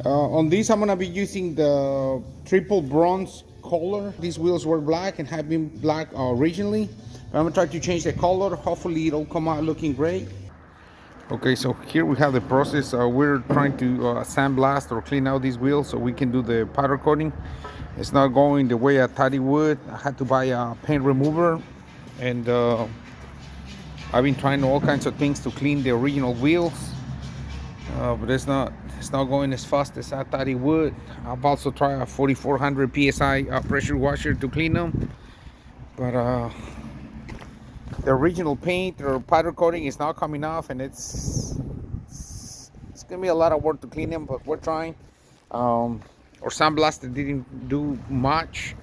On this, I'm gonna be using the triple bronze color. These wheels were black and have been black originally. But I'm gonna try to change the color. Hopefully it'll come out looking great. Okay, so here we have the process. We're trying to sandblast or clean out these wheels so we can do the powder coating. It's not going the way I thought it would. I had to buy a paint remover, and I've been trying all kinds of things to clean the original wheels, but it's not going as fast as I thought it would. I've also tried a 4400 psi pressure washer to clean them, but the original paint or powder coating is not coming off, and it's gonna be a lot of work to clean them, but we're trying. Or sandblasted didn't do much.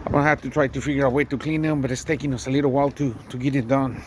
I'm gonna have to try to figure out a way to clean them, but it's taking us a little while to get it done.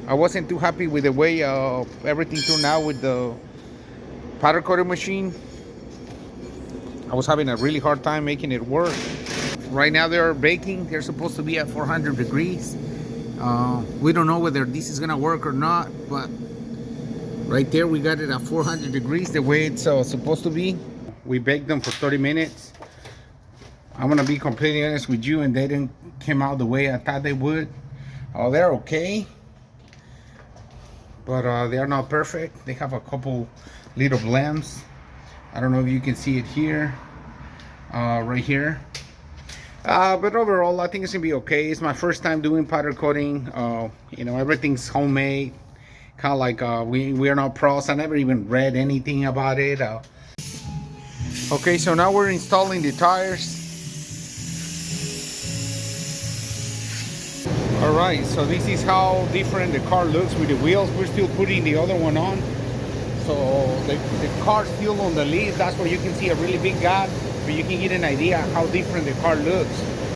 I wasn't too happy with the way everything turned out with the powder coating machine. I was having a really hard time making it work. Right now they're baking. They're supposed to be at 400 degrees. We don't know whether this is gonna work or not, but right there we got it at 400 degrees, the way it's supposed to be. We baked them for 30 minutes. I'm gonna be completely honest with you, and they didn't come out the way I thought they would. They're okay, but they are not perfect. They have a couple little blams. I don't know if you can see it here, right here. But overall, I think it's gonna be okay. It's my first time doing powder coating. You know, everything's homemade. Kind of like we are not pros. I never even read anything about it. Okay, so now we're installing the tires. All right, so this is how different the car looks with the wheels. We're still putting the other one on. So the car's still on the lead. That's where you can see a really big gap, but you can get an idea how different the car looks.